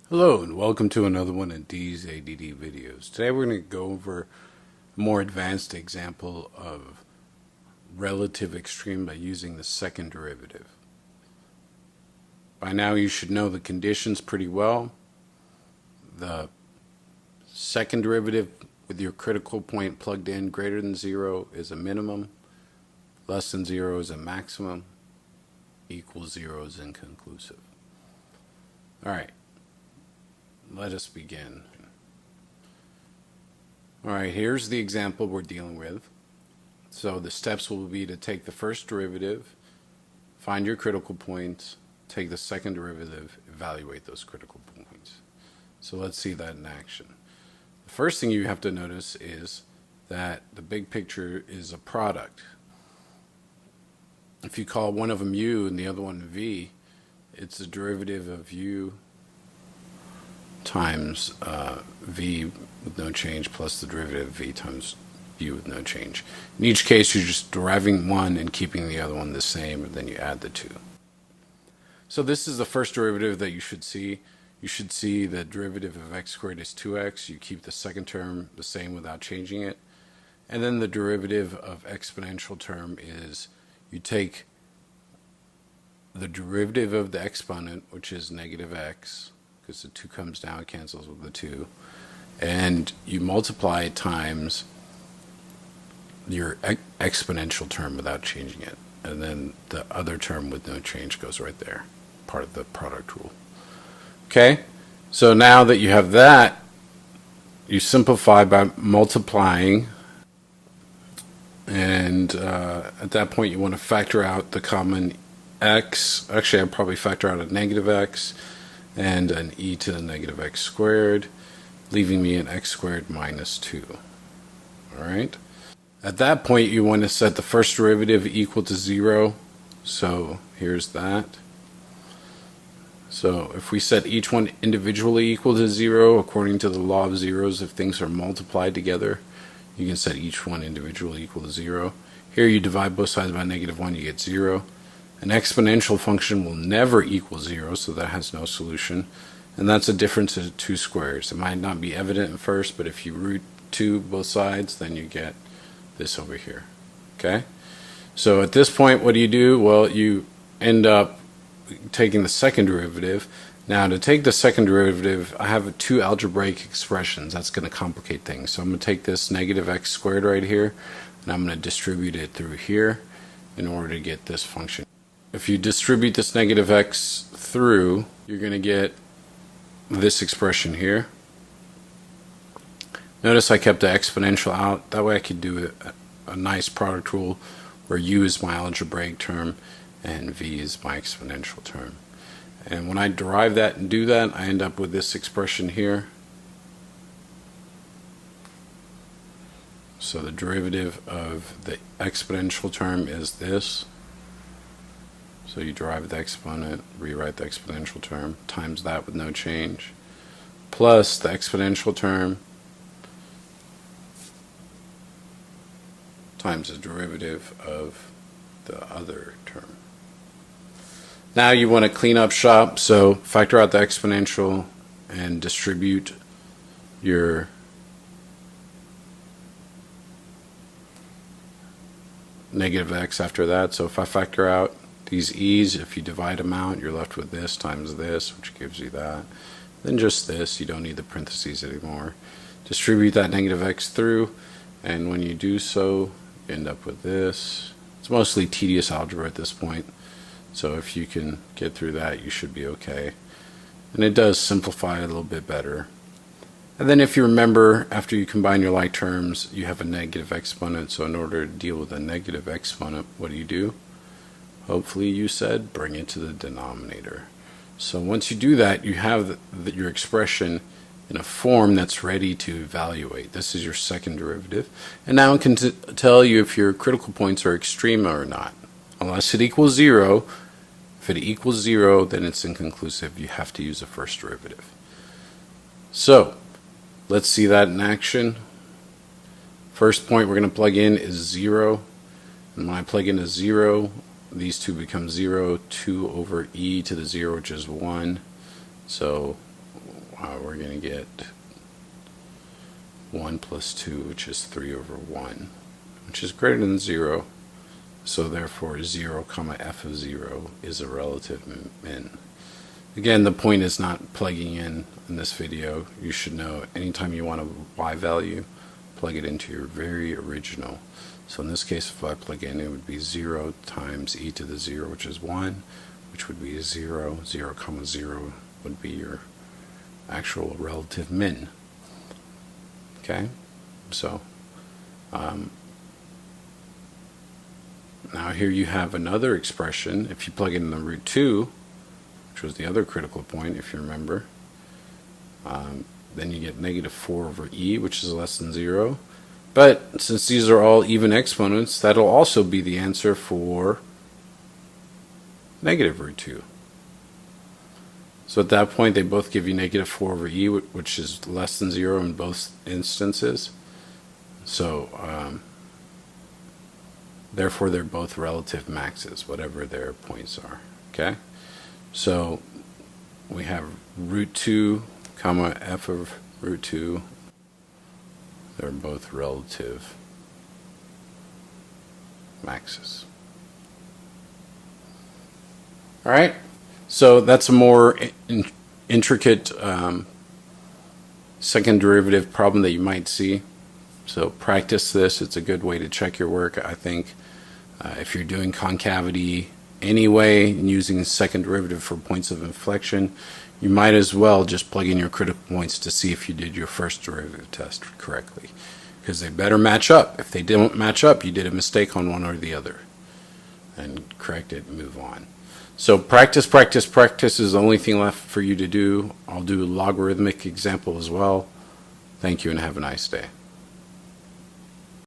Hello and welcome to another one of D's ADD videos. Today we're going to go over a more advanced example of relative extreme by using the second derivative. By now you should know the conditions pretty well. The second derivative with your critical point plugged in greater than 0 is a minimum, less than 0 is a maximum, equals 0 is inconclusive. Alright. Let us begin. Alright, here's the example we're dealing with. So the steps will be to take the first derivative, find your critical points, take the second derivative, evaluate those critical points. So let's see that in action. The first thing you have to notice is that the big picture is a product. If you call one of them u and the other one v, it's the derivative of u times v with no change plus the derivative of v times u with no change. In each case, you're just deriving one and keeping the other one the same, and then you add the two. So this is the first derivative that you should see. You should see the derivative of x squared is 2x. You keep the second term the same without changing it. And then the derivative of exponential term is you take the derivative of the exponent, which is negative x, because the 2 comes down, it cancels with the 2, and you multiply it times your exponential term without changing it, and then the other term with no change goes right there, part of the product rule. Okay, so now that you have that, you simplify by multiplying, and at that point you want to factor out the common x. Actually, I'd probably factor out a negative x and an e to the negative x squared, leaving me an x squared minus 2. Alright? At that point, you want to set the first derivative equal to 0. So here's that. So if we set each one individually equal to 0, according to the law of zeros, if things are multiplied together, you can set each one individually equal to 0. Here you divide both sides by negative 1, you get 0. An exponential function will never equal 0, so that has no solution. And that's a difference of 2 squares. It might not be evident at first, but if you root 2 both sides, then you get this over here. Okay? So at this point, what do? Well, you end up taking the second derivative. Now, to take the second derivative, I have 2 algebraic expressions. That's going to complicate things. So I'm going to take this negative x squared right here, and I'm going to distribute it through here in order to get this function. If you distribute this negative x through, you're going to get this expression here. Notice I kept the exponential out. That way I could do a nice product rule where u is my algebraic term and v is my exponential term. And when I derive that and do that, I end up with this expression here. So the derivative of the exponential term is this. So you derive the exponent, rewrite the exponential term, times that with no change, plus the exponential term times the derivative of the other term. Now you want to clean up shop, so factor out the exponential and distribute your negative x after that. So if I factor out these e's, if you divide them out, you're left with this times this, which gives you that. Then just this, you don't need the parentheses anymore. Distribute that negative x through, and when you do so, you end up with this. It's mostly tedious algebra at this point, so if you can get through that, you should be okay. And it does simplify it a little bit better. And then if you remember, after you combine your like terms, you have a negative exponent, so in order to deal with a negative exponent, what do? Hopefully you said bring it to the denominator. So once you do that, you have your expression in a form that's ready to evaluate. This is your second derivative. And now it can tell you if your critical points are extreme or not. Unless it equals 0, if it equals 0, then it's inconclusive. You have to use the first derivative. So let's see that in action. First point we're going to plug in is 0. And when I plug in a 0, these two become 0, 2 over e to the 0, which is 1. So we're going to get 1 plus 2, which is 3 over 1, which is greater than 0. So therefore 0 comma f of 0 is a relative min. Again, the point is not plugging in this video. You should know anytime you want a y value, plug it into your very original. So in this case, if I plug in, it would be 0 times e to the 0, which is 1, which would be 0. 0 comma 0 would be your actual relative min. Okay, so now here you have another expression. If you plug in the root 2, which was the other critical point, if you remember, then you get negative 4 over e, which is less than 0. But since these are all even exponents, that'll also be the answer for negative root 2. So at that point, they both give you negative 4 over e, which is less than 0 in both instances. So therefore, they're both relative maxes, whatever their points are. Okay? So we have root 2 comma f of root 2. They're both relative maxes. All right? So that's a more intricate second derivative problem that you might see. So practice this. It's a good way to check your work, I think. If you're doing concavity anyway and using the second derivative for points of inflection, you might as well just plug in your critical points to see if you did your first derivative test correctly, because they better match up. If they don't match up, you did a mistake on one or the other, and correct it and move on. So practice, practice, practice is the only thing left for you to do. I'll do a logarithmic example as well. Thank you and have a nice day.